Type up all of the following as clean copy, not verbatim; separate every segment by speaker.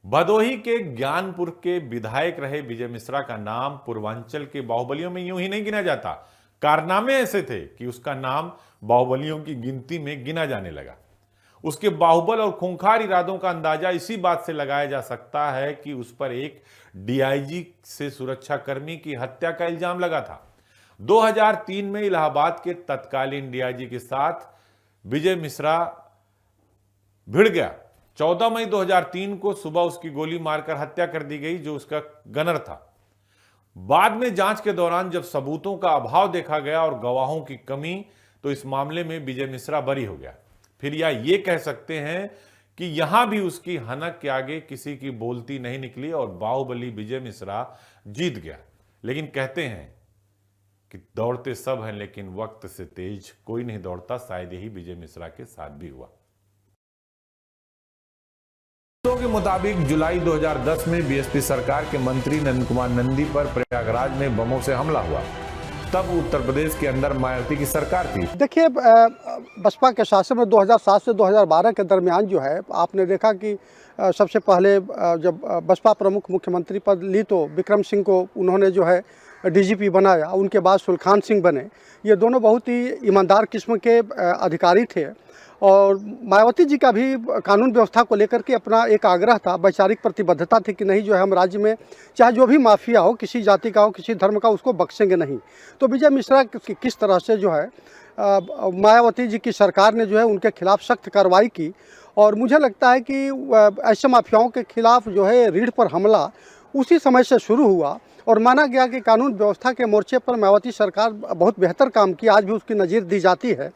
Speaker 1: भदोही के ज्ञानपुर के विधायक रहे विजय मिश्रा का नाम पूर्वांचल के बाहुबलियों में यूं ही नहीं गिना जाता। कारनामे ऐसे थे कि उसका नाम बाहुबलियों की गिनती में गिना जाने लगा। उसके बाहुबल और खूंखार इरादों का अंदाजा इसी बात से लगाया जा सकता है कि उस पर एक डीआईजी से सुरक्षाकर्मी की हत्या का इल्जाम लगा था। 2003 में इलाहाबाद के तत्कालीन डीआईजी के साथ विजय मिश्रा भिड़ गया। 14 मई 2003 को सुबह उसकी गोली मारकर हत्या कर दी गई, जो उसका गनर था। बाद में जांच के दौरान जब सबूतों का अभाव देखा गया और गवाहों की कमी, तो इस मामले में विजय मिश्रा बरी हो गया। फिर या ये कह सकते हैं कि यहां भी उसकी हनक के आगे किसी की बोलती नहीं निकली और बाहुबली विजय मिश्रा जीत गया। लेकिन कहते हैं कि दौड़ते सब हैं, लेकिन वक्त से तेज कोई नहीं दौड़ता। शायद यही विजय मिश्रा के साथ भी हुआ। के मुताबिक जुलाई 2010 में बीएसपी सरकार के मंत्री नंद कुमार नंदी पर प्रयागराज में बमों से हमला हुआ। तब उत्तर प्रदेश के अंदर मायावती की सरकार थी।
Speaker 2: देखिए, बसपा के शासन में 2007 से 2012 के दरमियान जो है, आपने देखा कि सबसे पहले जब बसपा प्रमुख मुख्यमंत्री पद ली तो विक्रम सिंह को उन्होंने जो है डीजीपी बनाया। उनके बाद सुलखान सिंह बने। ये दोनों बहुत ही ईमानदार किस्म के अधिकारी थे और मायावती जी का भी कानून व्यवस्था को लेकर के अपना एक आग्रह था, वैचारिक प्रतिबद्धता थी कि नहीं जो है हम राज्य में चाहे जो भी माफिया हो, किसी जाति का हो, किसी धर्म का, उसको बख्शेंगे नहीं। तो विजय मिश्रा किस तरह से जो है मायावती जी की सरकार ने जो है उनके खिलाफ सख्त कार्रवाई की और मुझे लगता है कि ऐसे माफियाओं के खिलाफ जो है रीढ़ पर हमला उसी समय से शुरू हुआ और माना गया कि कानून व्यवस्था के मोर्चे पर मायावती सरकार बहुत बेहतर काम की, आज भी उसकी नज़ीर दी जाती है।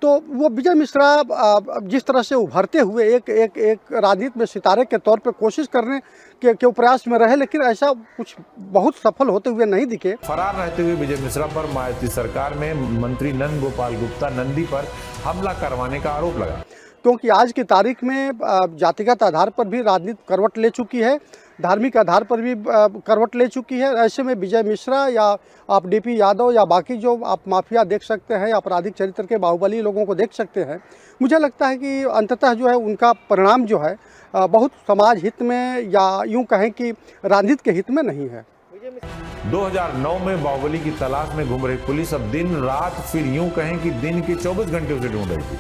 Speaker 2: तो वो विजय मिश्रा जिस तरह से उभरते हुए एक राजनीति में सितारे के तौर पे कोशिश करने के प्रयास में रहे, लेकिन ऐसा कुछ बहुत सफल होते हुए नहीं दिखे।
Speaker 1: फरार रहते हुए विजय मिश्रा पर मायावती सरकार में मंत्री नंद गोपाल गुप्ता नंदी पर हमला करवाने का आरोप लगा,
Speaker 2: क्योंकि आज की तारीख में जातिगत आधार पर भी राजनीति करवट ले चुकी है, धार्मिक आधार पर भी करवट ले चुकी है। ऐसे में विजय मिश्रा या आप डीपी यादव या बाकी जो आप माफिया देख सकते हैं, आपराधिक चरित्र के बाहुबली लोगों को देख सकते हैं, मुझे लगता है कि अंततः जो है उनका परिणाम जो है बहुत समाज हित में या यूं कहें कि राजनीति के हित में नहीं है।
Speaker 1: 2009 में बाहुबली की तलाश में घूम रही पुलिस अब दिन रात, फिर यूं कहें कि दिन के 24 घंटे उसे ढूंढ रही थी,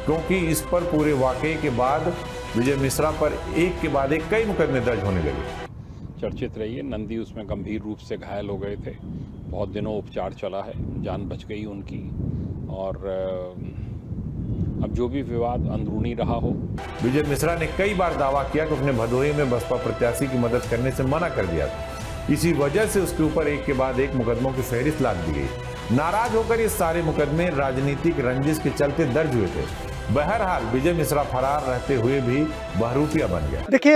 Speaker 1: क्योंकि इस पर पूरे वाकये के बाद विजय मिश्रा पर एक के बाद एक कई मुकदमे दर्ज होने लगे।
Speaker 3: चर्चित रही है। नंदी उसमें गंभीर रूप से घायल हो गए थे। बहुत दिनों उपचार चला है, जान बच गई उनकी। और अब जो भी विवाद अंदरूनी रहा हो,
Speaker 1: विजय मिश्रा ने कई बार दावा किया कि उसने भदोही में बसपा प्रत्याशी की मदद करने से मना कर दिया था। इसी वजह से उसके ऊपर एक के बाद एक मुकदमों की फहरिस्त लाद दी गई। नाराज होकर ये सारे मुकदमे राजनीतिक रंजिश के चलते दर्ज हुए थे। बहरहाल विजय मिश्रा फरार रहते हुए भी बहरूपिया बन गया।
Speaker 2: देखिए,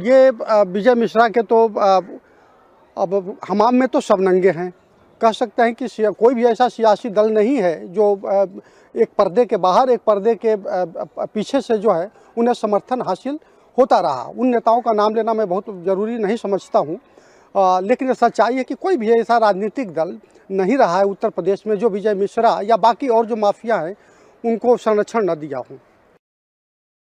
Speaker 2: ये विजय मिश्रा के तो अब हमाम में तो सब नंगे हैं। कह सकते हैं कि कोई भी ऐसा सियासी दल नहीं है जो एक पर्दे के बाहर, एक पर्दे के पीछे से जो है उन्हें समर्थन हासिल होता रहा। उन नेताओं का नाम लेना मैं बहुत ज़रूरी नहीं समझता हूँ, लेकिन सच्चाई है कि कोई भी ऐसा राजनीतिक दल नहीं रहा है उत्तर प्रदेश में जो विजय मिश्रा या बाकी और जो माफिया हैं उनको संरक्षण न दिया हो।